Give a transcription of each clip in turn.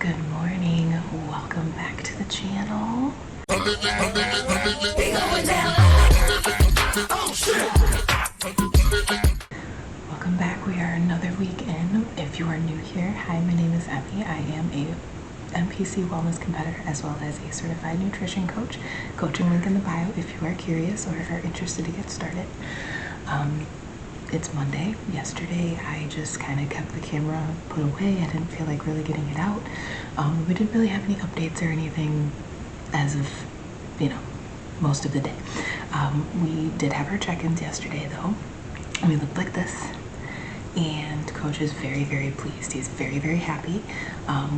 Good morning, welcome back to the channel. Welcome back, we are another week in. If you are new here, hi, my name is Emmy. I am a NPC wellness competitor as well as a certified nutrition coach. Coaching link in the bio if you are curious or are interested to get started. It's Monday. Yesterday I just kind of kept the camera put away. I didn't feel like really getting it out. We didn't really have any updates or anything as of, most of the day. We did have our check-ins yesterday though. We looked like this. And Coach is very, very pleased. He's very, very happy.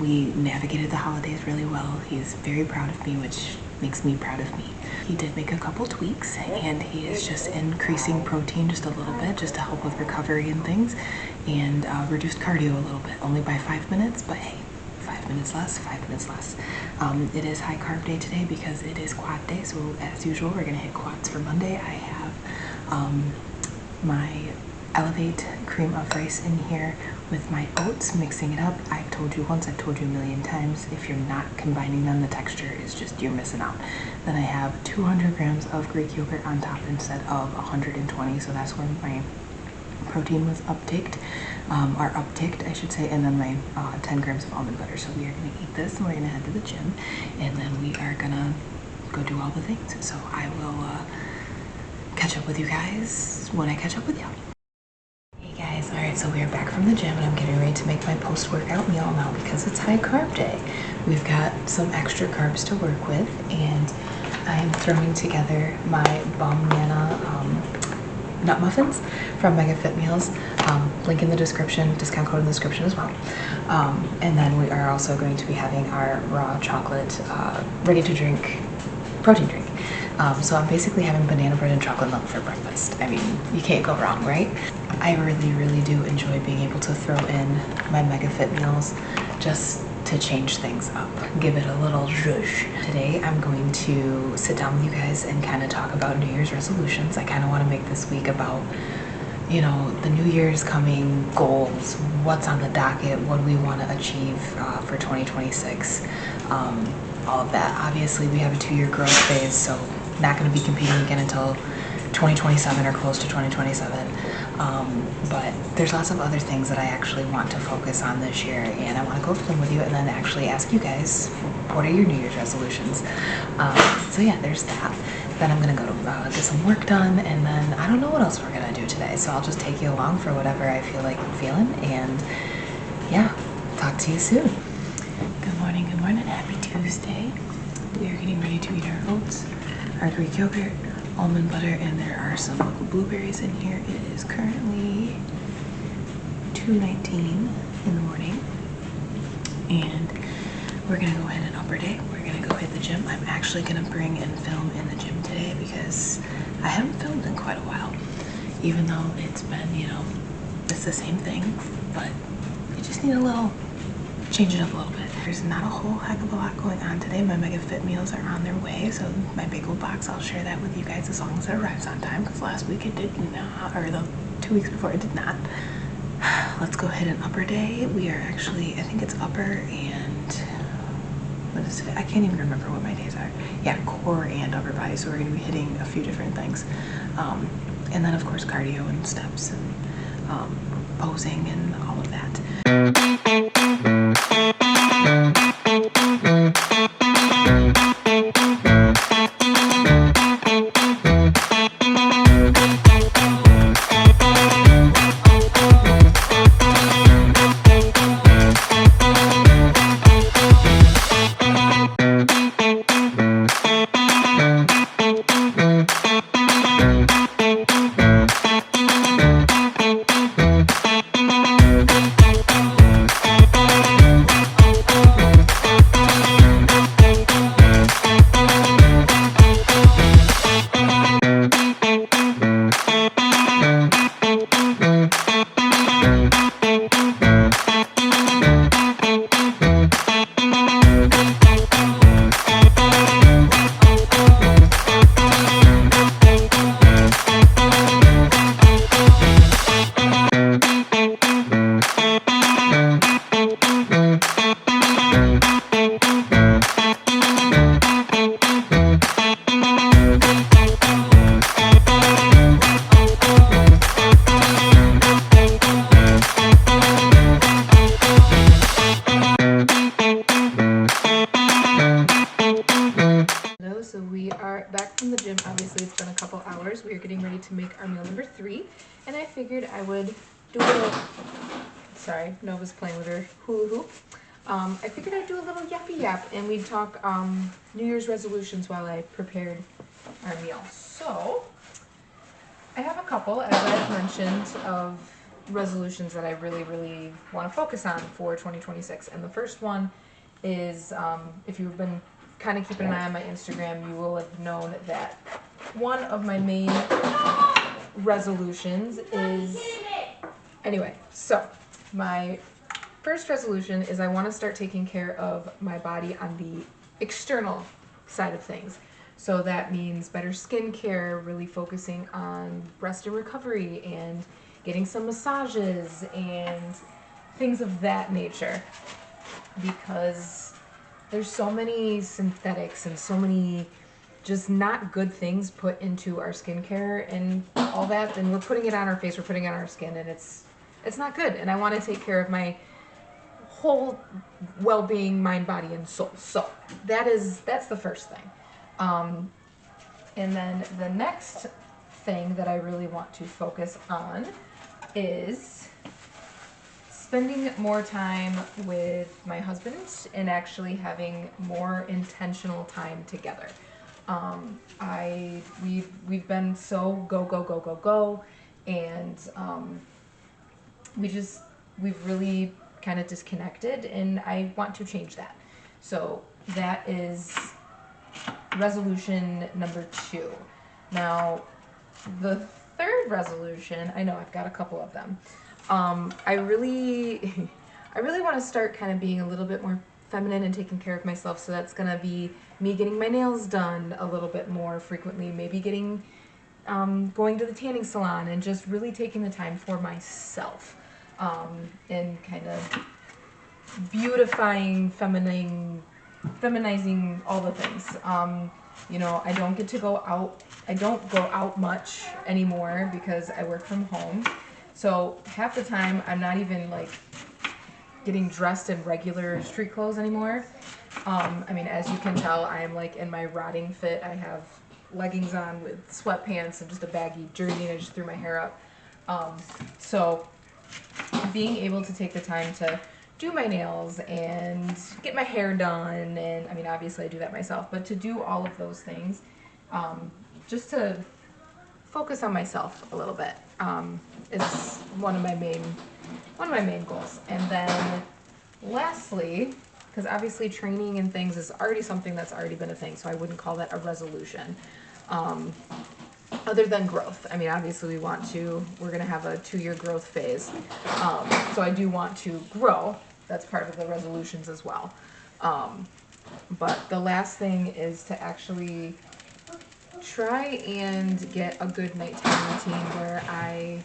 We navigated the holidays really well. He's very proud of me, which makes me proud of me. He did make a couple tweaks and he is just increasing protein just a little bit just to help with recovery and things, and reduced cardio a little bit, only by 5 minutes, but hey, 5 minutes less, 5 minutes less. It is high carb day today because it is quad day, so as usual we're gonna hit quads for Monday. I have my Elevate cream of rice in here with my oats, mixing it up. I've told you once, I've told you a million times, if you're not combining them, the texture is just, you're missing out. Then I have 200 grams of Greek yogurt on top instead of 120, so that's where my protein was upticked, or upticked I should say, and then my 10 grams of almond butter. So we are gonna eat this and we're gonna head to the gym, and then we are gonna go do all the things. So I will catch up with you guys when I catch up with you. All right, so we are back from the gym and I'm getting ready to make my post-workout meal now because it's high carb day. We've got some extra carbs to work with, and I am throwing together my banana nut muffins from Mega Fit Meals. Link in the description, discount code in the description as well. And then we are also going to be having our raw chocolate ready to drink protein drink. So I'm basically having banana bread and chocolate milk for breakfast. I mean, you can't go wrong, right? I really, really do enjoy being able to throw in my Mega Fit meals just to change things up, give it a little zhuzh. Today I'm going to sit down with you guys and kind of talk about New Year's resolutions. I kind of want to make this week about, the New Year's coming, goals, what's on the docket, what do we want to achieve for 2026, all of that. Obviously we have a 2-year growth phase, so not going to be competing again until 2027 or close to 2027. But there's lots of other things that I actually want to focus on this year, and I want to go through them with you and then actually ask you guys, what are your New Year's resolutions? So yeah, there's that. Then I'm gonna go to get some work done, and then I don't know what else we're gonna do today, so I'll just take you along for whatever I feel like feeling, and yeah, talk to you soon. Good morning, happy Tuesday. We are getting ready to eat our oats, our Greek yogurt, almond butter, and there are some blueberries in here. It is currently 2:19 in the morning, and we're gonna go ahead and upper day. We're gonna go hit the gym. I'm actually gonna bring and film in the gym today because I haven't filmed in quite a while, even though it's been, it's the same thing, but you just need a little, change it up a little bit. There's not a whole heck of a lot going on today. My Mega Fit meals are on their way, so my bagel box, I'll share that with you guys as long as it arrives on time, because last week it did not, or the 2 weeks before it did not. Let's go ahead and upper day. We are actually, I think it's upper and, what is it? I can't even remember what my days are. Yeah, core and upper body, so we're going to be hitting a few different things. And then of course cardio and steps and posing and all of that. the gym. Obviously, it's been a couple hours. We are getting ready to make our meal number 3, and I figured I would do a little, sorry, Nova's playing with her hula hoop. I figured I'd do a little yappy yap, and we'd talk New Year's resolutions while I prepared our meal. So, I have a couple, as I've mentioned, of resolutions that I really want to focus on for 2026. And the first one is, if you've been kind of keeping an eye on my Instagram, you will have known that one of my main resolutions is, anyway, so my first resolution is I want to start taking care of my body on the external side of things. So that means better skincare, really focusing on rest and recovery, and getting some massages and things of that nature. Because there's so many synthetics and so many just not good things put into our skincare and all that, and we're putting it on our face, we're putting it on our skin, and it's not good. And I want to take care of my whole well-being, mind, body, and soul. So that's the first thing. And then the next thing that I really want to focus on is spending more time with my husband and actually having more intentional time together. We've been so go, and we've really kind of disconnected, and I want to change that. So that is resolution number 2. Now, the third resolution, I know I've got a couple of them. I really want to start kind of being a little bit more feminine and taking care of myself. So that's gonna be me getting my nails done a little bit more frequently, maybe going to the tanning salon, and just really taking the time for myself, and kind of beautifying, feminizing all the things. You know, I don't get to go out. I don't go out much anymore because I work from home. So half the time I'm not even like getting dressed in regular street clothes anymore. I mean, as you can tell, I am like in my rotting fit. I have leggings on with sweatpants and just a baggy jersey, and I just threw my hair up. So being able to take the time to do my nails and get my hair done, and I mean, obviously I do that myself, but to do all of those things, just to focus on myself a little bit, is one of my main goals. And then lastly, because obviously training and things is already something that's already been a thing, so I wouldn't call that a resolution. Other than growth. I mean, obviously we're going to have a 2-year growth phase. So I do want to grow. That's part of the resolutions as well. But the last thing is to actually try and get a good nighttime routine where I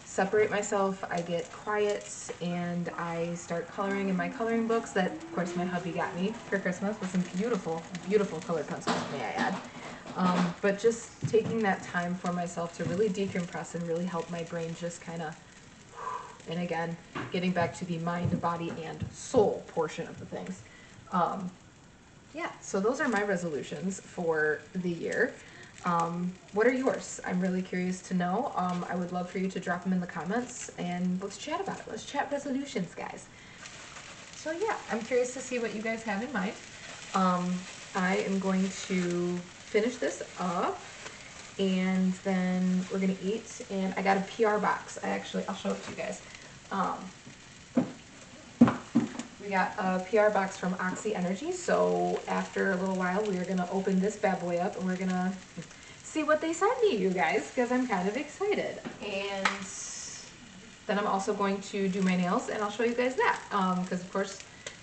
separate myself, I get quiet, and I start coloring in my coloring books that, of course, my hubby got me for Christmas with some beautiful, beautiful colored pencils, may I add. But just taking that time for myself to really decompress and really help my brain just kind of, and again, getting back to the mind, body, and soul portion of the things. Yeah, so those are my resolutions for the year. What are yours? I'm really curious to know. I would love for you to drop them in the comments, and let's chat about it. Let's chat resolutions, guys. So yeah, I'm curious to see what you guys have in mind. I am going to finish this up, and then we're gonna eat, and I got a PR box. I'll show it to you guys. We got a PR box from Oxy Energy, so after a little while we are gonna open this bad boy up, and we're gonna see what they sent me, you guys, because I'm kind of excited. And then I'm also going to do my nails, and I'll show you guys that, because of course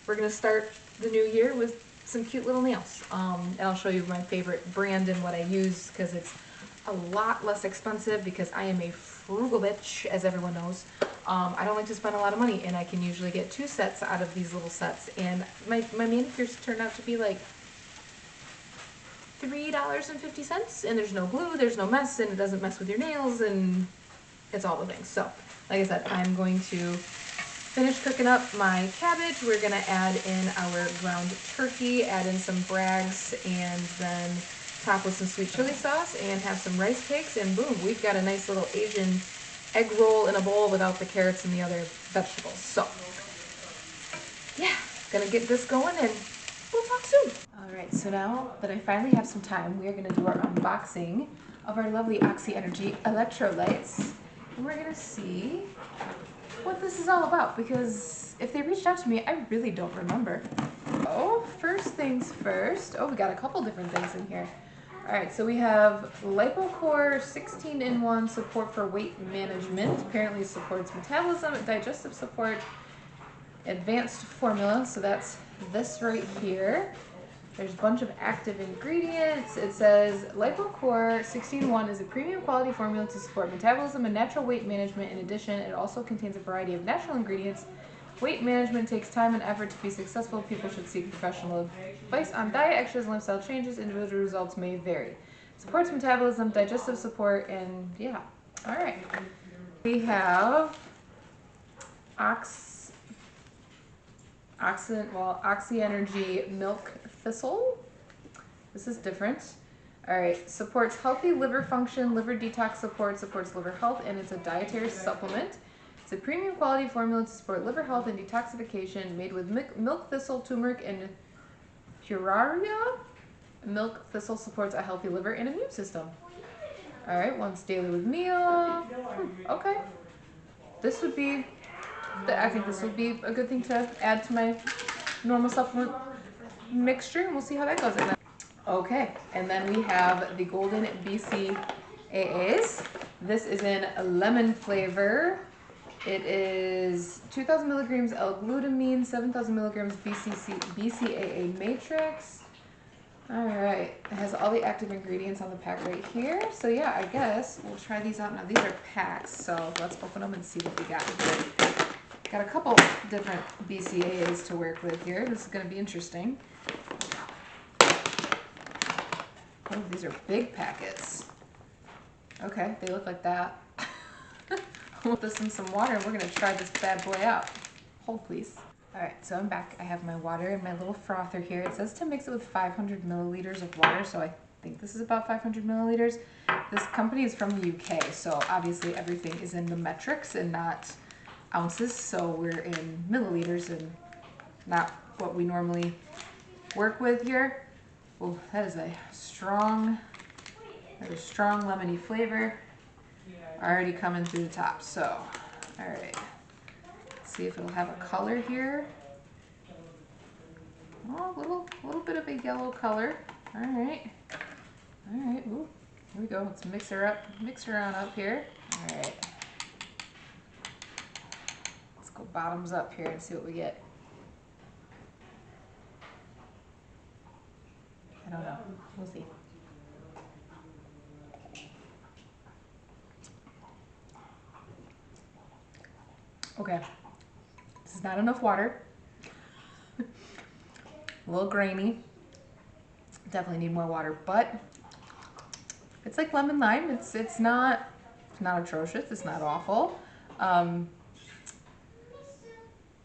we're gonna start the new year with some cute little nails. And I'll show you my favorite brand and what I use, because it's a lot less expensive, because I am a frugal bitch, as everyone knows. I don't like to spend a lot of money, and I can usually get 2 sets out of these little sets, and my manicures turned out to be like $3.50, and there's no glue, there's no mess, and it doesn't mess with your nails, and it's all the things. So, like I said, I'm going to finish cooking up my cabbage. We're gonna add in our ground turkey, add in some Bragg's, and then top with some sweet chili sauce and have some rice cakes, and boom, we've got a nice little Asian egg roll in a bowl without the carrots and the other vegetables. So, yeah, gonna get this going and we'll talk soon. All right, so now that I finally have some time, we are gonna do our unboxing of our lovely Oxy Energy electrolytes. And we're gonna see what this is all about, because if they reached out to me, I really don't remember. Oh, first things first. Oh, we got a couple different things in here. All right, so we have LipoCore 16-in-1 support for weight management. Apparently it supports metabolism, digestive support, advanced formula. So that's this right here. There's a bunch of active ingredients. It says LipoCore 16-in-1 is a premium quality formula to support metabolism and natural weight management. In addition, it also contains a variety of natural ingredients. Weight management takes time and effort to be successful. People should seek professional advice on diet, exercise, and lifestyle changes. Individual results may vary. Supports metabolism, digestive support, and yeah. All right. We have Oxy Energy Milk Thistle. This is different. All right. Supports healthy liver function, liver detox support, supports liver health, and it's a dietary supplement. It's a premium quality formula to support liver health and detoxification, made with milk thistle, turmeric, and puraria. Milk thistle supports a healthy liver and immune system. All right, once daily with meal. Okay. This would be, I think this would be a good thing to add to my normal supplement mixture, and we'll see how that goes. Okay, and then we have the Golden BCAAs. This is in a lemon flavor. It is 2,000 milligrams L-glutamine, 7,000 milligrams BCAA matrix. All right, it has all the active ingredients on the pack right here. So yeah, I guess we'll try these out now. These are packs, so let's open them and see what we got here. Got a couple different BCAAs to work with here. This is gonna be interesting. Oh, these are big packets. Okay, they look like that. We'll put this in some water and we're gonna try this bad boy out. Hold please. All right, so I'm back. I have my water and my little frother here. It says to mix it with 500 milliliters of water, so I think this is about 500 milliliters. This company is from the UK, so obviously everything is in the metrics and not ounces, so we're in milliliters and not what we normally work with here. Oh, that is a strong lemony flavor. Already coming through the top. So, all right, let's see if it'll have a color here. Oh, a little bit of a yellow color. All right. Ooh, here we go. Let's mix her on up here. All right. Let's go bottoms up here and see what we get. I don't know. We'll see. Okay, this is not enough water. A little grainy. Definitely need more water, but it's like lemon lime. It's not atrocious. It's not awful.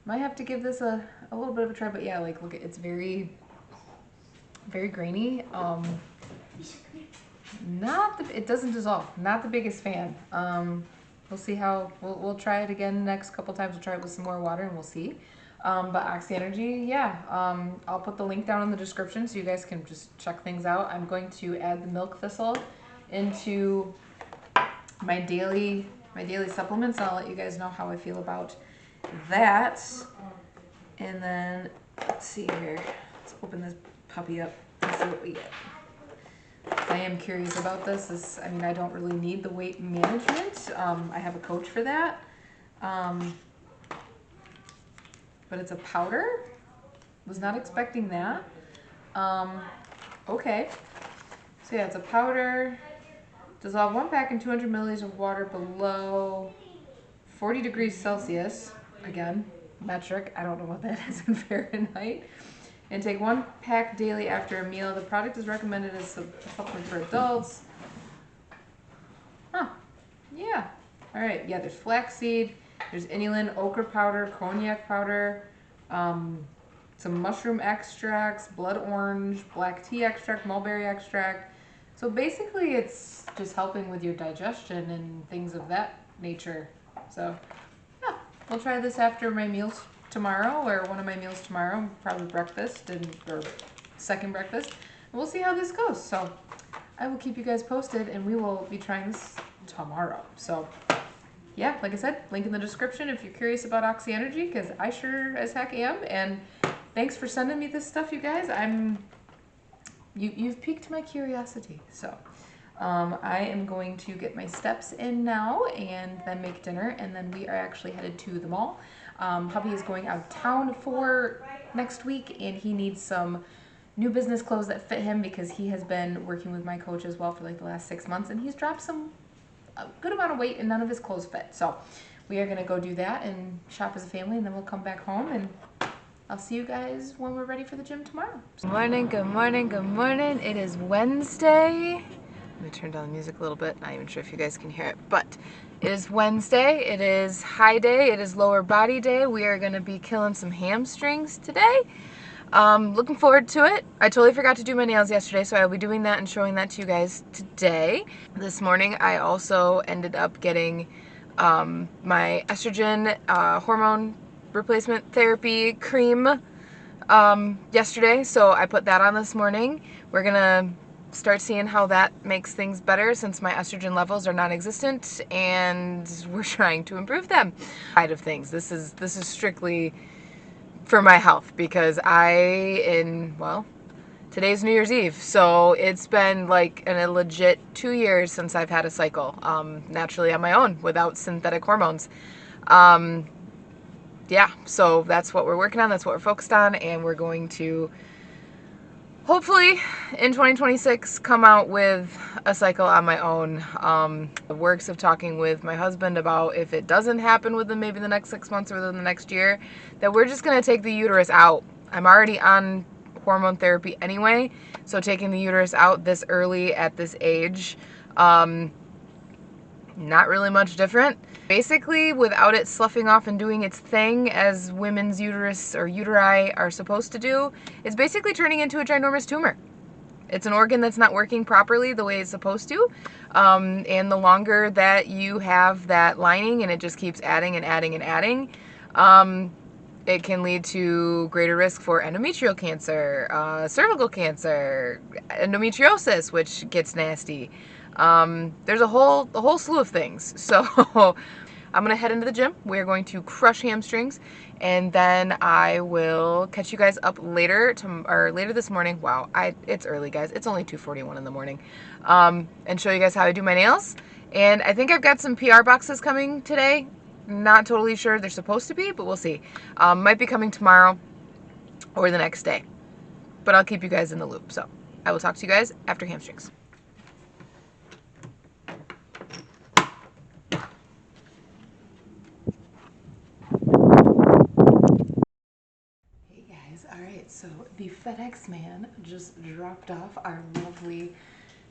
Might have to give this a little bit of a try, but yeah, like look, it's very grainy. It doesn't dissolve. Not the biggest fan. We'll see how, we'll try it again next couple times. We'll try it with some more water and we'll see. But Oxy Energy, yeah, I'll put the link down in the description so you guys can just check things out. I'm going to add the milk thistle into my daily supplements. I'll let you guys know how I feel about that. And then, let's see here. Let's open this puppy up and see what we get. I am curious about this. I mean, I don't really need the weight management. I have a coach for that. But it's a powder. Was not expecting that. Okay. So yeah, it's a powder. Dissolve 1 pack in 200 milliliters of water below 40 degrees Celsius. Again, metric. I don't know what that is in Fahrenheit. And take 1 pack daily after a meal. The product is recommended as a supplement for adults. Huh. Yeah. All right. Yeah, there's flaxseed. There's inulin, okra powder, cognac powder, some mushroom extracts, blood orange, black tea extract, mulberry extract, So basically it's just helping with your digestion and things of that nature. So yeah, we'll try this after my meals tomorrow, or one of my meals tomorrow, probably breakfast or second breakfast. And we'll see how this goes. So I will keep you guys posted, and we will be trying this tomorrow. So yeah, like I said, link in the description if you're curious about Oxy Energy, because I sure as heck am. And thanks for sending me this stuff, you guys. You've piqued my curiosity. So I am going to get my steps in now and then make dinner, and then we are actually headed to the mall. Hubby is going out of town for next week, and he needs some new business clothes that fit him because he has been working with my coach as well for like the last 6 months, and he's dropped a good amount of weight and none of his clothes fit. So we are gonna go do that and shop as a family, and then we'll come back home, and I'll see you guys when we're ready for the gym tomorrow. Good morning, good morning, good morning. It is Wednesday. Let me turn down the music a little bit. Not even sure if you guys can hear it, but it is Wednesday. It is high day. It is lower body day. We are gonna be killing some hamstrings today. Looking forward to it. I totally forgot to do my nails yesterday, so I'll be doing that and showing that to you guys today. This morning, I also ended up getting my estrogen hormone replacement therapy cream yesterday, so I put that on this morning. We're gonna start seeing how that makes things better since my estrogen levels are non-existent, and we're trying to improve them. Side of things. This is strictly for my health, because today's New Year's Eve, so it's been like a legit 2 years since I've had a cycle, naturally on my own without synthetic hormones. Yeah, so that's what we're working on, that's what we're focused on, and we're going to hopefully in 2026 come out with a cycle on my own. The works of talking with my husband about if it doesn't happen within maybe the next 6 months or within the next year, that we're just going to take the uterus out. I'm already on hormone therapy anyway, so taking the uterus out this early at this age, not really much different. Basically, without it sloughing off and doing its thing as women's uterus or uteri are supposed to do, it's basically turning into a ginormous tumor. It's an organ that's not working properly the way it's supposed to, and the longer that you have that lining and it just keeps adding and adding and adding, it can lead to greater risk for endometrial cancer, cervical cancer, endometriosis, which gets nasty. There's a whole slew of things. So I'm gonna head into the gym. We're going to crush hamstrings, and then I will catch you guys up later this morning. Wow, it's early, guys. It's only 2:41 in the morning, and show you guys how I do my nails. And I think I've got some PR boxes coming today. Not totally sure they're supposed to be, but we'll see. Might be coming tomorrow or the next day, but I'll keep you guys in the loop. So I will talk to you guys after hamstrings. Hey guys, all right, so the FedEx man just dropped off our lovely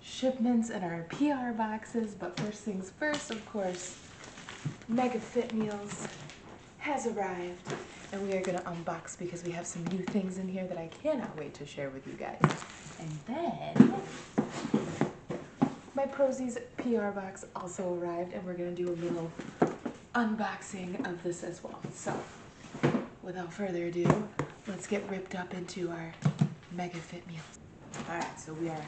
shipments and our PR boxes, but first things first, of course, Mega Fit Meals has arrived, and we are going to unbox because we have some new things in here that I cannot wait to share with you guys. And then my Prozis PR box also arrived, and we're going to do a little unboxing of this as well. So without further ado, let's get ripped up into our Mega Fit Meals. All right, so we are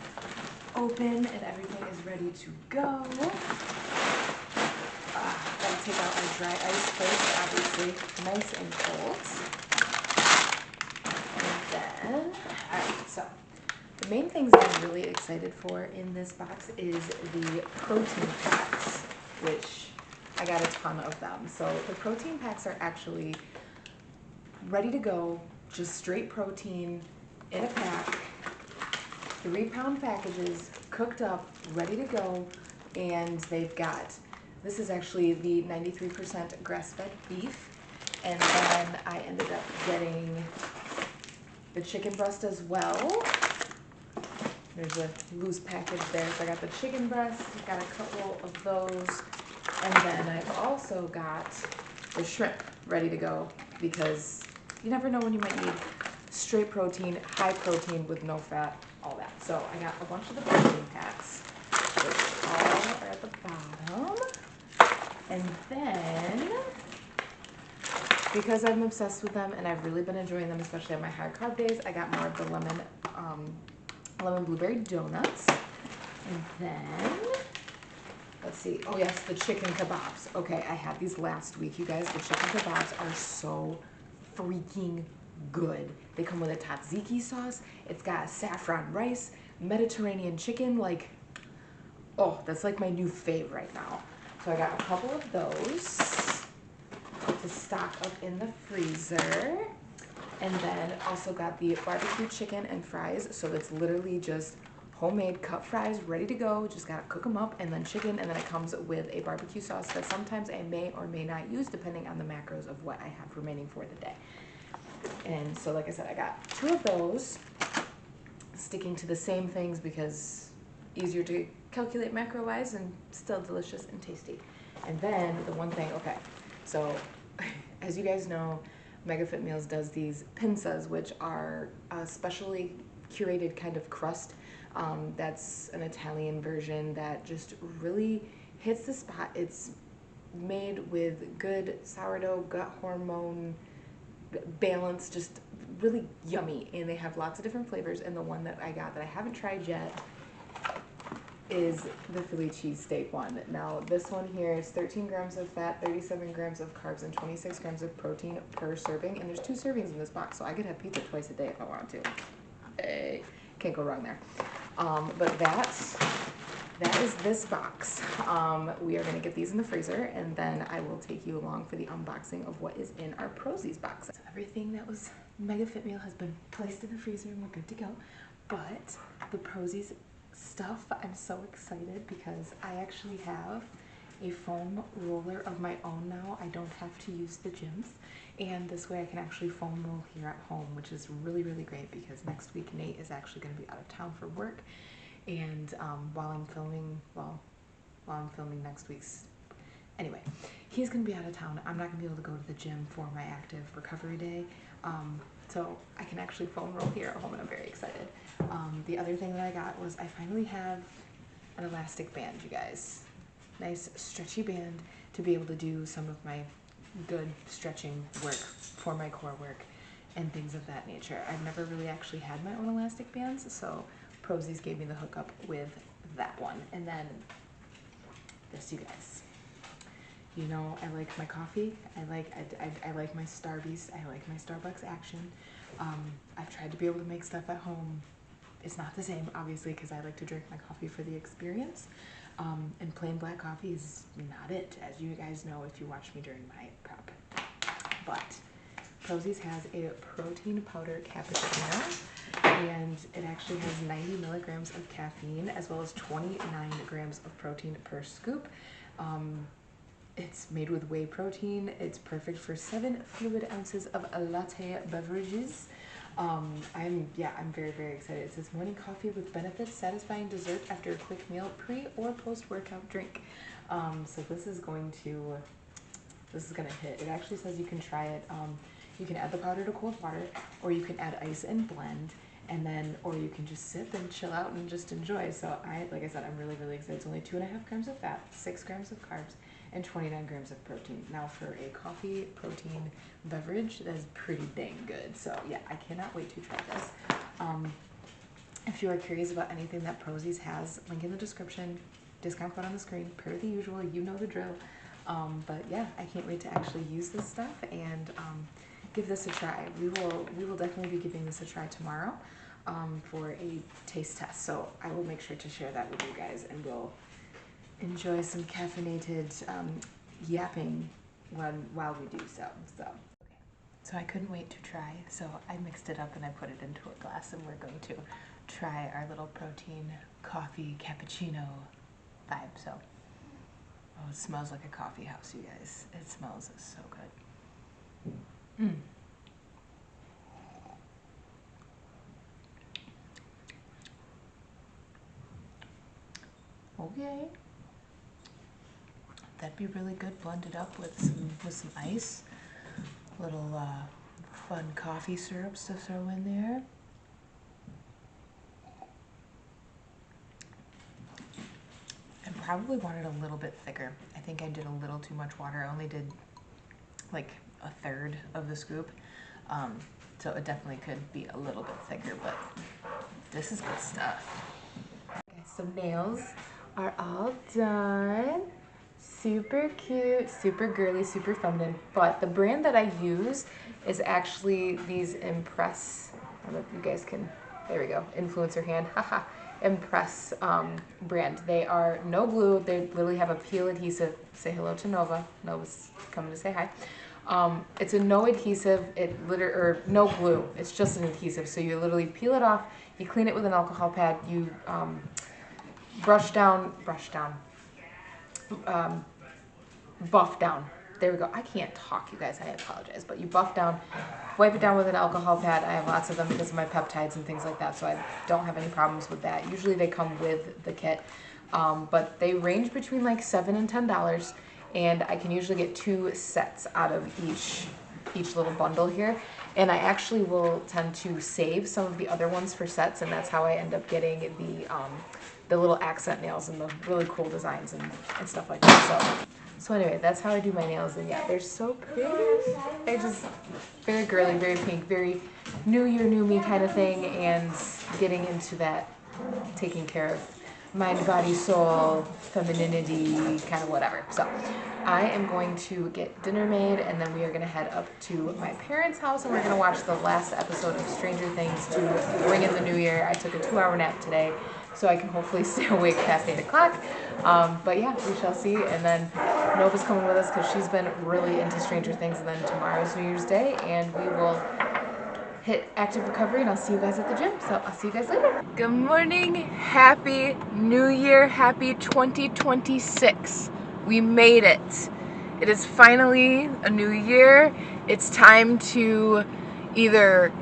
open and everything is ready to go. Gotta take out our dry ice first, obviously, nice and cold. And then, all right, so the main things I'm really excited for in this box is the protein packs, which I got a ton of them. So the protein packs are actually ready to go, just straight protein in a pack, 3-pound packages, cooked up, ready to go, and they've got, this is actually the 93% grass-fed beef, and then I ended up getting the chicken breast as well. There's a loose package there, so I got the chicken breast, got a couple of those, and then I've also got the shrimp ready to go, because you never know when you might need straight protein, high protein with no fat, all that. So I got a bunch of the protein packs, which all are at the bottom. And then, because I'm obsessed with them and I've really been enjoying them, especially on my high carb days, I got more of the lemon blueberry donuts. And then, let's see, oh yes, the chicken kebabs. Okay, I had these last week, you guys. The chicken kebabs are so freaking good. They come with a tzatziki sauce. It's got saffron rice, Mediterranean chicken, like, oh, that's like my new fave right now. So I got a couple of those to stock up in the freezer. And then also got the barbecue chicken and fries. So it's literally just homemade cut fries ready to go. Just gotta cook them up, and then chicken, and then it comes with a barbecue sauce that sometimes I may or may not use depending on the macros of what I have remaining for the day. And so like I said, I got 2 of those, sticking to the same things because easier to calculate macro wise and still delicious and tasty. And then the one thing, okay, so as you guys know, MegaFit Meals does these pinzas, which are a specially curated kind of crust. That's an Italian version that just really hits the spot. It's made with good sourdough, gut hormone balance, just really yummy. And they have lots of different flavors. And the one that I got that I haven't tried yet is the Philly cheesesteak one. Now this one here is 13 grams of fat, 37 grams of carbs, and 26 grams of protein per serving. And there's 2 servings in this box, so I could have pizza twice a day if I want to. Hey, can't go wrong there. But that is this box. We are gonna get these in the freezer, and then I will take you along for the unboxing of what is in our Prosies box. So everything that was MegaFit Meal has been placed in the freezer and we're good to go. But the Prosies stuff, I'm so excited because I actually have a foam roller of my own now. I don't have to use the gyms, and this way I can actually foam roll here at home, which is really, really great because next week Nate is actually going to be out of town for work, and while I'm filming next week's, anyway, he's going to be out of town. I'm not going to be able to go to the gym for my active recovery day, so I can actually foam roll here at home, and I'm very excited. The other thing that I got was I finally have an elastic band, you guys. Nice stretchy band to be able to do some of my good stretching work for my core work and things of that nature. I've never really actually had my own elastic bands, so Prosies gave me the hookup with that one. And then this, you guys. You know, I like my coffee. I like my Starbucks. I like my Starbucks action. I've tried to be able to make stuff at home. It's not the same, obviously, because I like to drink my coffee for the experience. And plain black coffee is not it, as you guys know if you watch me during my prep. But Prosies has a protein powder cappuccino, and it actually has 90 milligrams of caffeine as well as 29 grams of protein per scoop. It's made with whey protein. It's perfect for 7 fluid ounces of latte beverages. I'm very, very excited. It says morning coffee with benefits, satisfying dessert after a quick meal, pre or post workout drink. So this is gonna hit. It actually says you can try it. You can add the powder to cold water, or you can add ice and blend, and then, or you can just sip and chill out and just enjoy. So like I said, I'm really, really excited. It's only 2.5 grams of fat, 6 grams of carbs, and 29 grams of protein. Now for a coffee protein beverage, that is pretty dang good. So yeah, I cannot wait to try this. If you are curious about anything that Prosies has, link in the description, discount code on the screen, per the usual, you know the drill. But yeah, I can't wait to actually use this stuff and give this a try. We will definitely be giving this a try tomorrow for a taste test. So I will make sure to share that with you guys, and we'll enjoy some caffeinated yapping while we do so. So I couldn't wait to try, so I mixed it up and I put it into a glass, and we're going to try our little protein coffee cappuccino vibe. So, oh, it smells like a coffee house, you guys. It smells so good. Okay. That'd be really good blended up with some ice. Little fun coffee syrups to throw in there. probably want it a little bit thicker. I think I did a little too much water. I only did like a third of the scoop. So it definitely could be a little bit thicker, but this is good stuff. Okay, so nails are all done. Super cute, super girly, super feminine. But the brand that I use is actually these Impress. I don't know if you guys can, there we go, influencer hand, haha. Impress brand. They are no glue. They literally have a peel adhesive. Say hello to Nova. Nova's coming to say hi. It's a no adhesive. Or no glue. It's just an adhesive. So you literally peel it off. You clean it with an alcohol pad. You buff down. There we go. I can't talk, you guys. I apologize. But you buff down, wipe it down with an alcohol pad. I have lots of them because of my peptides and things like that, so I don't have any problems with that. Usually they come with the kit, but they range between like $7 and $10, and I can usually get 2 sets out of each little bundle here. And I actually will tend to save some of the other ones for sets, and that's how I end up getting the little accent nails and the really cool designs and stuff like that. So anyway, that's how I do my nails, and yeah, they're so pretty. They're just very girly, very pink, very new year, new me kind of thing, and getting into that taking care of mind, body, soul, femininity, kind of whatever. So I am going to get dinner made, and then we are going to head up to my parents' house, and we're going to watch the last episode of Stranger Things to bring in the new year. I took a 2-hour nap today, so I can hopefully stay awake past 8 o'clock. But yeah, we shall see. And then Nova's coming with us because she's been really into Stranger Things. And then tomorrow's New Year's Day, and we will hit active recovery, and I'll see you guys at the gym. So I'll see you guys later. Good morning. Happy New Year. Happy 2026. We made it. It is finally a new year. It's time to either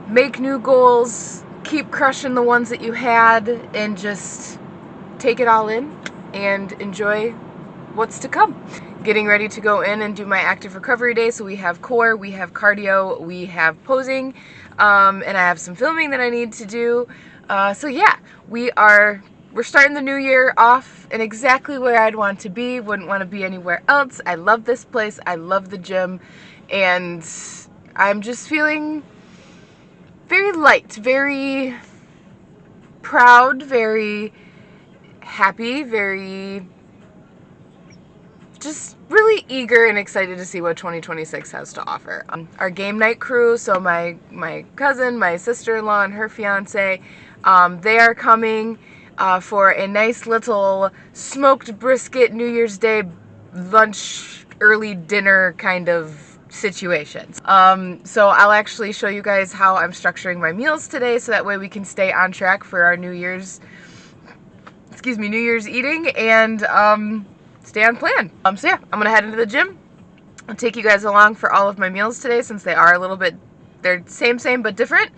make new goals, keep crushing the ones that you had, and just take it all in and enjoy what's to come. Getting ready to go in and do my active recovery day. So we have core, we have cardio, we have posing, and I have some filming that I need to do. So yeah, we're starting the new year off in exactly where I'd want to be. Wouldn't want to be anywhere else. I love this place. I love the gym, and I'm just feeling very light, very proud, very happy, very just really eager and excited to see what 2026 has to offer. Our game night crew, so my cousin, my sister-in-law, and her fiance, they are coming for a nice little smoked brisket New Year's Day lunch, early dinner kind of situations. So I'll actually show you guys how I'm structuring my meals today, so that way we can stay on track for our New Year's eating and stay on plan. So yeah, I'm gonna head into the gym. I'll take you guys along for all of my meals today, since they are a little bit, they're same but different.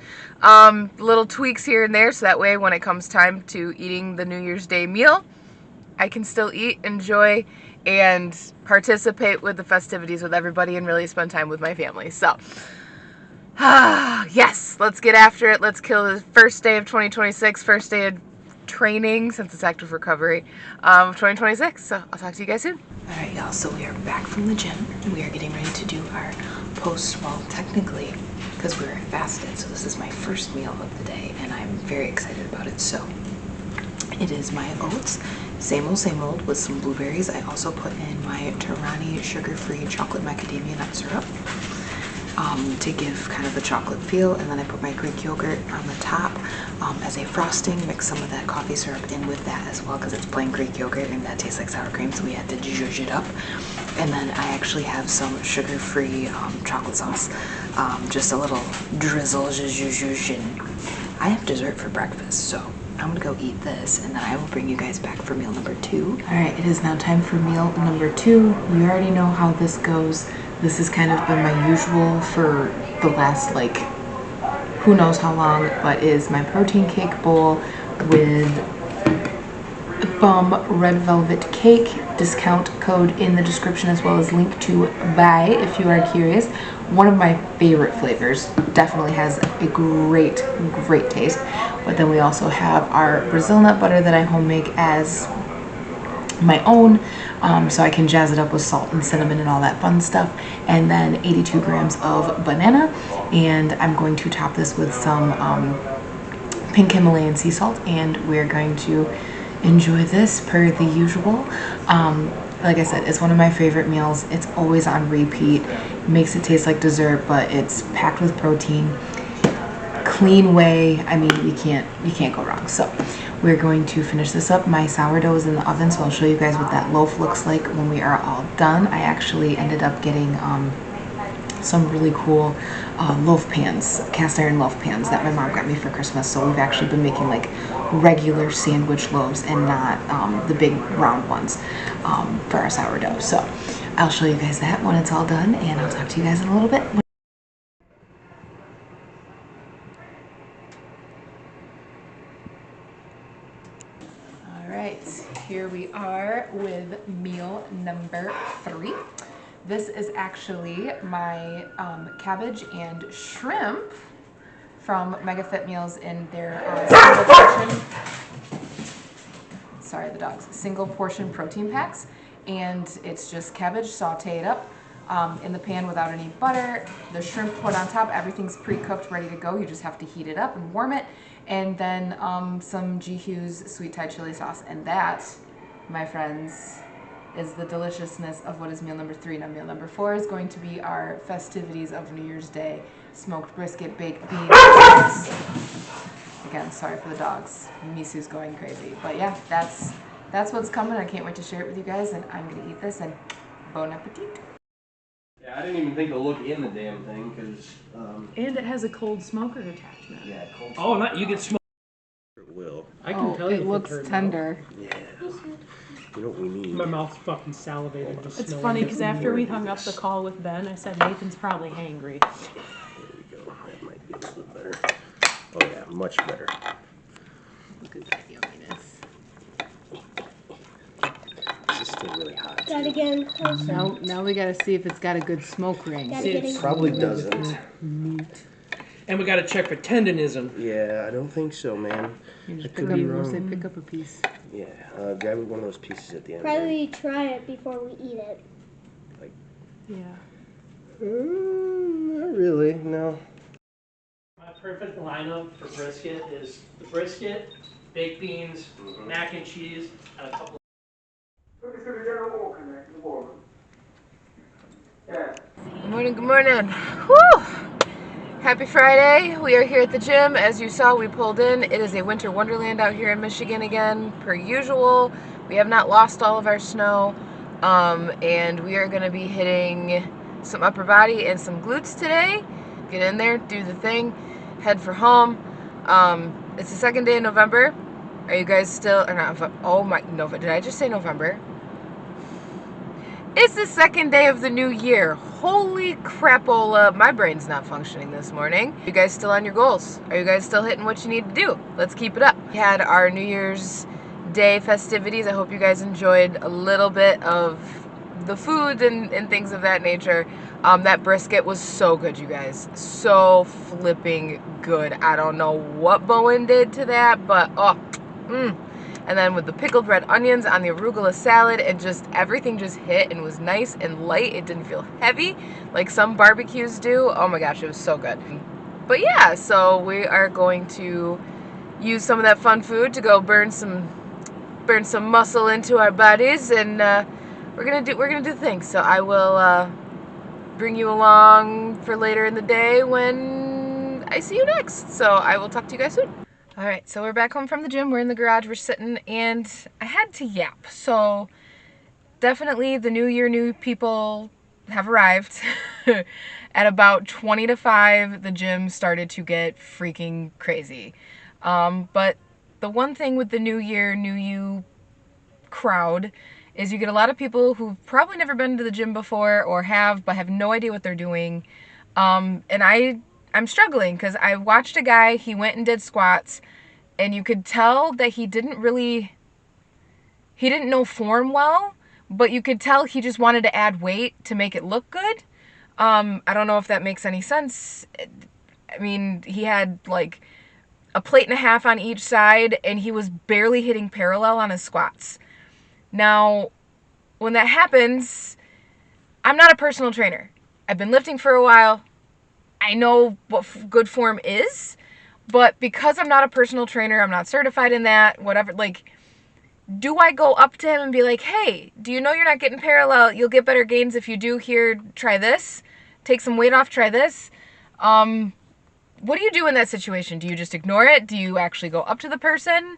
Little tweaks here and there, so that way when it comes time to eating the New Year's Day meal, I can still eat, enjoy, and participate with the festivities with everybody and really spend time with my family. So, yes, let's get after it. Let's kill the first day of 2026, first day of training, since it's active recovery, of 2026. So I'll talk to you guys soon. All right, y'all, so we are back from the gym. We are getting ready to do our post, well, technically, because we were fasted, so this is my first meal of the day, and I'm very excited about it. So it is my oats, same old, with some blueberries. I also put in my Torani sugar-free chocolate macadamia nut syrup to give kind of a chocolate feel, and then I put my Greek yogurt on the top as a frosting. Mix some of that coffee syrup in with that as well, because it's plain Greek yogurt and that tastes like sour cream, so we had to zhuzh it up. And then I actually have some sugar-free chocolate sauce, just a little drizzle, zhuzh, and I have dessert for breakfast, so I'm gonna go eat this, and then I will bring you guys back for meal number 2. All right, it is now time for meal number 2. You already know how this goes. This has kind of been my usual for the last, like, who knows how long, but is my protein cake bowl with red velvet cake. Discount code in the description, as well as link to buy if you are curious. One of my favorite flavors, definitely has a great taste. But then we also have our Brazil nut butter that I home make as my own, so I can jazz it up with salt and cinnamon and all that fun stuff. And then 82 grams of banana, and I'm going to top this with some pink Himalayan sea salt, and we're going to enjoy this per the usual. Like I said, it's one of my favorite meals. It's always on repeat. It makes it taste like dessert, but it's packed with protein. Clean way. I mean, you can't go wrong. So we're going to finish this up. My sourdough is in the oven, so I'll show you guys what that loaf looks like when we are all done. I actually ended up getting some really cool loaf pans, cast iron loaf pans that my mom got me for Christmas. So we've actually been making like regular sandwich loaves and not the big round ones for our sourdough. So I'll show you guys that when it's all done, and I'll talk to you guys in a little bit. All right, here we are with meal number 3. This is actually my cabbage and shrimp from Mega Fit Meals in their single portion. Sorry, the dogs. Single portion protein packs, and it's just cabbage sauteed up in the pan without any butter. The shrimp put on top. Everything's pre-cooked, ready to go. You just have to heat it up and warm it, and then some G. Hughes sweet Thai chili sauce, and that, my friends, is the deliciousness of what is meal number 3. Now meal number 4 is going to be our festivities of New Year's Day. Smoked brisket, baked beans. Again, sorry for the dogs. Misu's going crazy. But yeah, that's what's coming. I can't wait to share it with you guys, and I'm gonna eat this, and bon appetit. Yeah, I didn't even think to look in the damn thing, because, And it has a cold smoker attachment. yeah, cold. Oh, not you get smoke. It will. I can tell you. It looks tender. Yeah. You know what we need? My mouth's fucking salivated. Just It's smelling funny it. because after we hung up the call with Ben, I said Nathan's probably hangry. There we go. That might be a little better. Oh yeah, much better. Look at that yumminess. This is still really hot. That again. Now we gotta see if it's got a good smoke ring. Gotta get it. Probably doesn't. And we got to check for tendonism. Yeah, I don't think so, man. You just I pick could be up, we'll wrong. say pick up a piece. Yeah, grab one of those pieces at the end. Probably try it before we eat it. Yeah. Not really, no. My perfect lineup for brisket is the brisket, baked beans, mac and cheese, and a couple. Good morning, good morning. Whew! Happy Friday. We are here at the gym. As you saw, we pulled in. It is a winter wonderland out here in Michigan again, per usual. We have not lost all of our snow, and we are going to be hitting some upper body and some glutes today. Get in there, do the thing, head for home. It's the second day of November. Are you guys still, or not, oh my, no, did I just say November? It's the second day of the new year. Holy crapola, my brain's not functioning this morning. You guys still on your goals? Are you guys still hitting what you need to do? Let's keep it up. We had our New Year's Day festivities. I hope you guys enjoyed a little bit of the food and things of that nature. That brisket was so good, you guys. So flipping good. I don't know what Bowen did to that, but And then with the pickled red onions on the arugula salad, and just everything just hit and was nice and light. It didn't feel heavy like some barbecues do. Oh my gosh, it was so good. But yeah, so we are going to use some of that fun food to go burn some muscle into our bodies, and we're gonna do things. So I will bring you along for later in the day when I see you next. So I will talk to you guys soon. All right, so we're back home from the gym. We're in the garage, we're sitting, and I had to yap. So definitely the new year, new people have arrived. At about 20 to 5, the gym started to get freaking crazy. But the one thing with the new year, new you crowd is you get a lot of people who've probably never been to the gym before, or have, but have no idea what they're doing. And I'm struggling because I watched a guy, he went and did squats, and you could tell that he didn't know form well, but you could tell he just wanted to add weight to make it look good. I don't know if that makes any sense. I mean, he had like a plate and a half on each side, and he was barely hitting parallel on his squats. Now, when that happens, I'm not a personal trainer. I've been lifting for a while. I know what good form is, but because I'm not a personal trainer, I'm not certified in that, whatever, like, do I go up to him and be like, hey, do you know you're not getting parallel? You'll get better gains if you do here. Try this. Take some weight off. Try this. What do you do in that situation? Do you just ignore it? Do you actually go up to the person?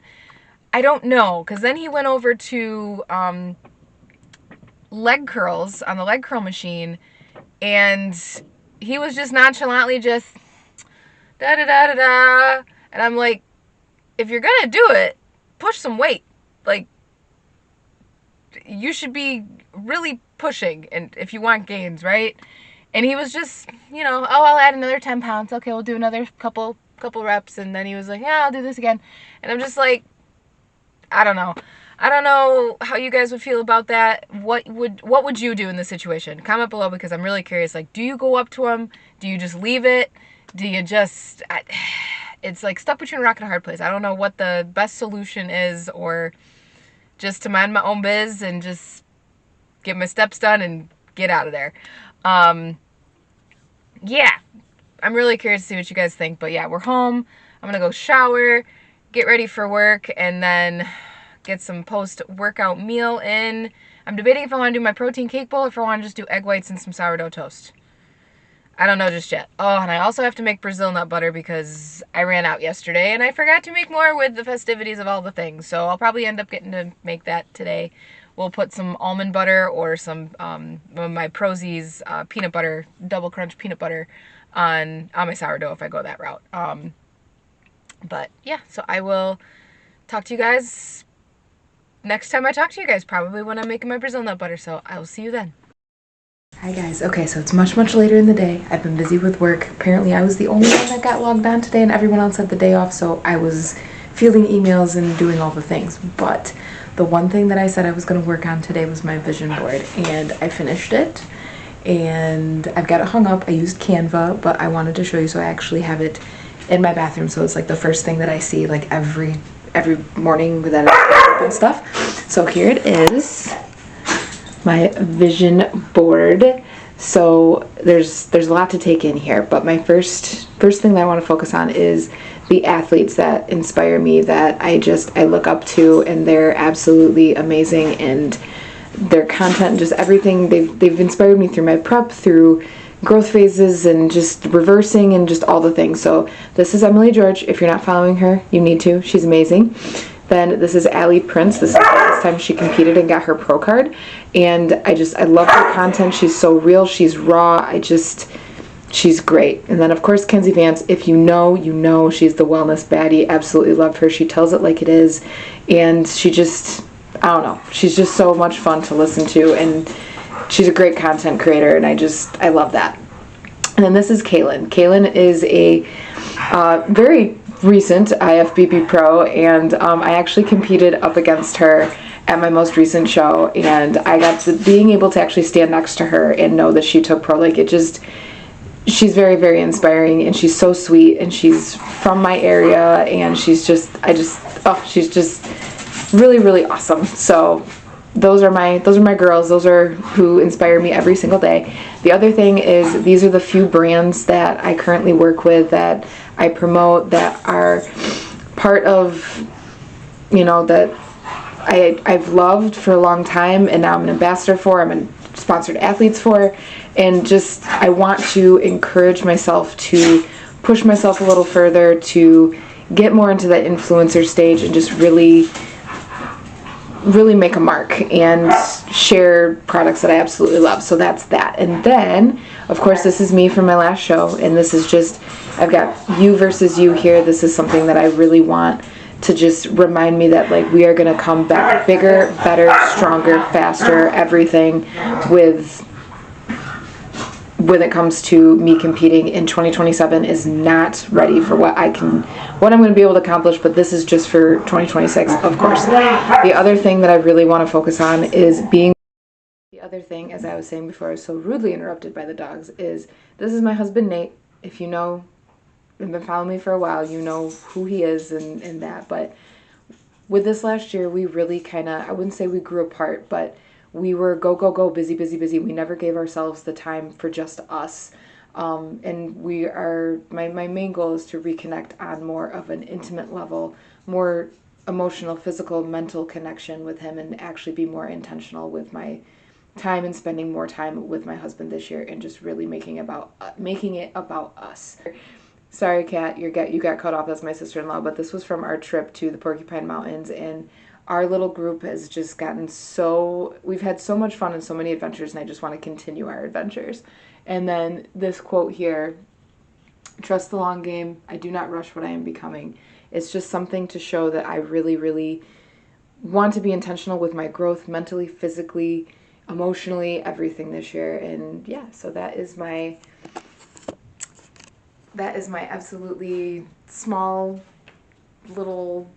I don't know, because then he went over to leg curls on the leg curl machine, and he was just nonchalantly just da-da-da-da-da. And I'm like, if you're going to do it, push some weight. Like, you should be really pushing, and if you want gains, right? And he was just, you know, oh, I'll add another 10 pounds. Okay, we'll do another couple reps. And then he was like, yeah, I'll do this again. And I'm just like, I don't know. I don't know how you guys would feel about that. What would you do in this situation? Comment below, because I'm really curious. Like, do you go up to him? Do you just leave it? Do you just... it's like stuck between a rock and a hard place. I don't know what the best solution is, or just to mind my own biz and just get my steps done and get out of there. Yeah, I'm really curious to see what you guys think. But yeah, we're home. I'm gonna go shower, get ready for work, and then get some post-workout meal in. I'm debating if I want to do my protein cake bowl or if I want to just do egg whites and some sourdough toast. I don't know just yet. Oh, and I also have to make Brazil nut butter because I ran out yesterday and I forgot to make more with the festivities of all the things. So I'll probably end up getting to make that today. We'll put some almond butter or some my Prozis peanut butter, double crunch peanut butter on my sourdough if I go that route. But yeah, so I will talk to you guys next time I talk to you guys, probably when I'm making my Brazil nut butter. So I will see you then. Hi guys. Okay, so it's much later in the day. I've been busy with work. Apparently I was the only one that got logged on today and everyone else had the day off, so I was fielding emails and doing all the things. But the one thing that I said I was going to work on today was my vision board, and I finished it and I've got it hung up. I used Canva, but I wanted to show you, so I actually have it in my bathroom, so it's like the first thing that I see like every morning that I open stuff. So here it is, my vision board. So there's a lot to take in here, but my first thing that I want to focus on is the athletes that inspire me, that I look up to, and they're absolutely amazing, and their content, just everything, they've inspired me through my prep, through growth phases, and just reversing, and just all the things. So this is Emily George. If you're not following her, you need to. She's amazing. Then this is Allie Prince. This is the last time she competed and got her pro card. And I love her content. She's so real. She's raw. She's great. And then of course Kenzie Vance. If you know, you know, she's the wellness baddie. Absolutely love her. She tells it like it is. And she just, I don't know. She's just so much fun to listen to. And she's a great content creator. And I love that. And then this is Kaylin. Kaylin is a very recent IFBB pro, and I actually competed up against her at my most recent show, and I got to being able to actually stand next to her and know that she took pro. Like, she's very, very inspiring, and she's so sweet, and she's from my area, and she's just really, really awesome. So those are my girls. Those are who inspire me every single day. The other thing is, these are the few brands that I currently work with, that I promote, that are part of, you know, that I've loved for a long time, and now I'm an ambassador for, I'm a sponsored athletes for, and just I want to encourage myself to push myself a little further, to get more into that influencer stage, and just really make a mark and share products that I absolutely love. So that's that. And then, of course, this is me from my last show, and this is just, I've got you versus you here. This is something that I really want to just remind me that, like, we are going to come back bigger, better, stronger, faster, everything when it comes to me competing in 2027 is not ready for what I'm going to be able to accomplish, but this is just for 2026, of course. The other thing that I really want to focus on is the other thing, as I was saying before, I was so rudely interrupted by the dogs, is this is my husband, Nate. If you know, have been following me for a while, you know who he is and that, but with this last year, we really kind of, I wouldn't say we grew apart, but we were go, go, go, busy, busy, busy. We never gave ourselves the time for just us. And we are, my main goal is to reconnect on more of an intimate level, more emotional, physical, mental connection with him, and actually be more intentional with my time and spending more time with my husband this year, and just really making it about us. Sorry, Kat, you got cut off. That's my sister-in-law, but this was from our trip to the Porcupine Mountains, and our little group has just gotten we've had so much fun and so many adventures, and I just want to continue our adventures. And then this quote here, trust the long game. I do not rush what I am becoming. It's just something to show that I really, really want to be intentional with my growth mentally, physically, emotionally, everything this year. And yeah, so that is my absolutely small little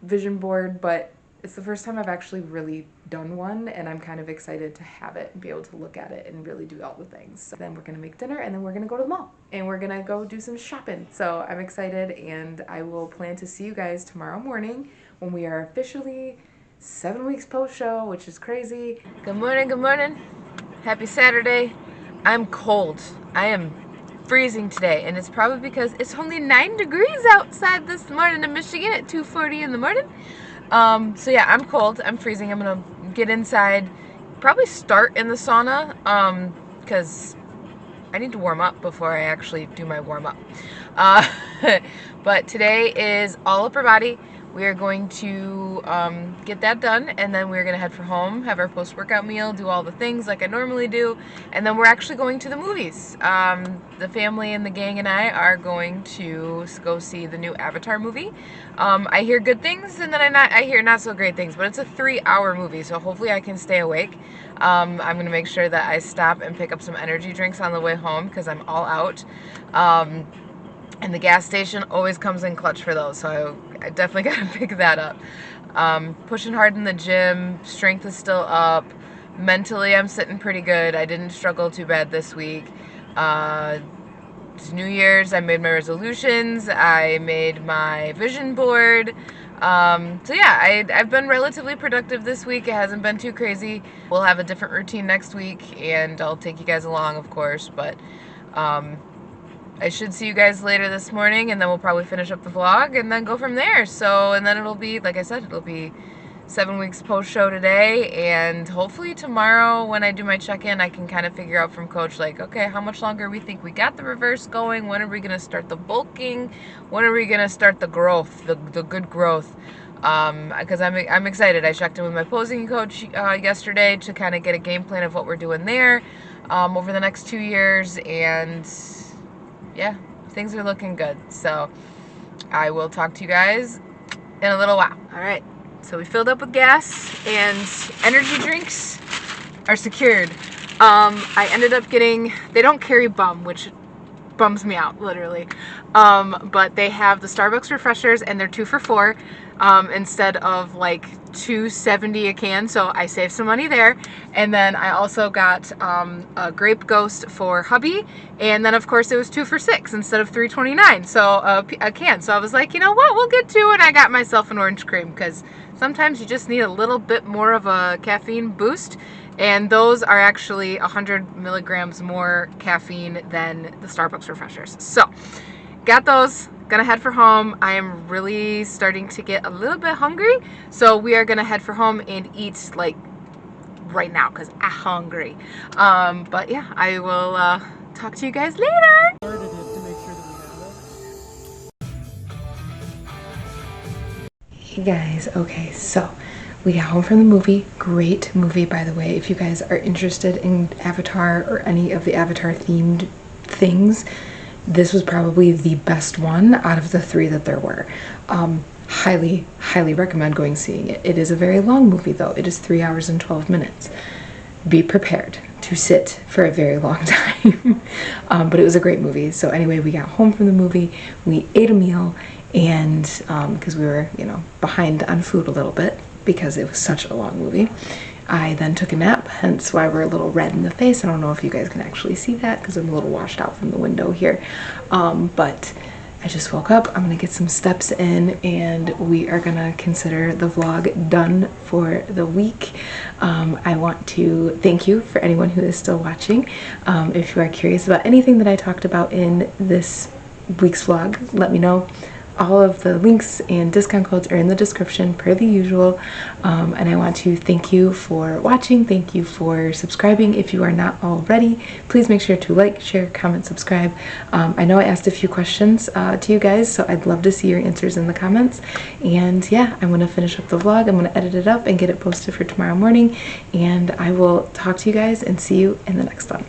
vision board, but it's the first time I've actually really done one, and I'm kind of excited to have it and be able to look at it and really do all the things. So then we're gonna make dinner, and then we're gonna go to the mall, and we're gonna go do some shopping. So I'm excited, and I will plan to see you guys tomorrow morning when we are officially 7 weeks post-show, which is crazy. Good morning, good morning. Happy Saturday. I'm cold. I am freezing today, and it's probably because it's only 9 degrees outside this morning in Michigan at 2:40 in the morning. So yeah, I'm cold, I'm freezing. I'm gonna get inside, probably start in the sauna, because I need to warm up before I actually do my warm up. But today is all upper body. We are going to get that done, and then we're gonna head for home, have our post-workout meal, do all the things like I normally do, and then we're actually going to the movies. The family and the gang and I are going to go see the new Avatar movie. I hear good things, and then I hear not so great things, but it's a 3-hour movie, so hopefully I can stay awake. I'm gonna make sure that I stop and pick up some energy drinks on the way home, because I'm all out. And the gas station always comes in clutch for those, so I definitely gotta pick that up. Pushing hard in the gym, strength is still up. Mentally, I'm sitting pretty good. I didn't struggle too bad this week. It's New Year's, I made my resolutions, I made my vision board. So yeah, I've been relatively productive this week. It hasn't been too crazy. We'll have a different routine next week, and I'll take you guys along, of course, but I should see you guys later this morning, and then we'll probably finish up the vlog and then go from there. So, and then it'll be, like I said, it'll be 7 weeks post-show today, and hopefully tomorrow when I do my check-in, I can kind of figure out from coach, like, okay, how much longer we think we got the reverse going, when are we going to start the bulking, when are we going to start the growth, the good growth, because I'm excited. I checked in with my posing coach yesterday to kind of get a game plan of what we're doing there over the next 2 years, and yeah, things are looking good. So I will talk to you guys in a little while. All right, so we filled up with gas, and energy drinks are secured. I ended up getting, they don't carry bum, which bums me out, literally. But they have the Starbucks refreshers, and they're 2 for $4 instead of like $2.70 a can, so I saved some money there. And then I also got a Grape Ghost for hubby, and then of course it was 2 for $6 instead of $3.29, so a can. So I was like, you know what, we'll get 2, and I got myself an orange cream, because sometimes you just need a little bit more of a caffeine boost, and those are actually 100 milligrams more caffeine than the Starbucks refreshers. So got those. Gonna head for home. I am really starting to get a little bit hungry, so we are gonna head for home and eat like right now, because I'm hungry. But yeah, I will talk to you guys later. Started it to make sure that we have it. Hey guys, okay, so we got home from the movie. Great movie, by the way. If you guys are interested in Avatar or any of the Avatar themed things, this was probably the best one out of the 3 that there were. Highly, highly recommend going seeing it. It is a very long movie though. It is 3 hours and 12 minutes. Be prepared to sit for a very long time. But it was a great movie. So anyway, we got home from the movie, we ate a meal, and because we were, you know, behind on food a little bit because it was such a long movie. I then took a nap, hence why we're a little red in the face. I don't know if you guys can actually see that because I'm a little washed out from the window here. But I just woke up. I'm gonna get some steps in and we are gonna consider the vlog done for the week. I want to thank you for anyone who is still watching. If you are curious about anything that I talked about in this week's vlog, let me know. All of the links and discount codes are in the description per the usual. And I want to thank you for watching. Thank you for subscribing. If you are not already, please make sure to like, share, comment, subscribe. I know I asked a few questions to you guys, so I'd love to see your answers in the comments. And yeah, I'm gonna finish up the vlog. I'm gonna edit it up and get it posted for tomorrow morning. And I will talk to you guys and see you in the next one.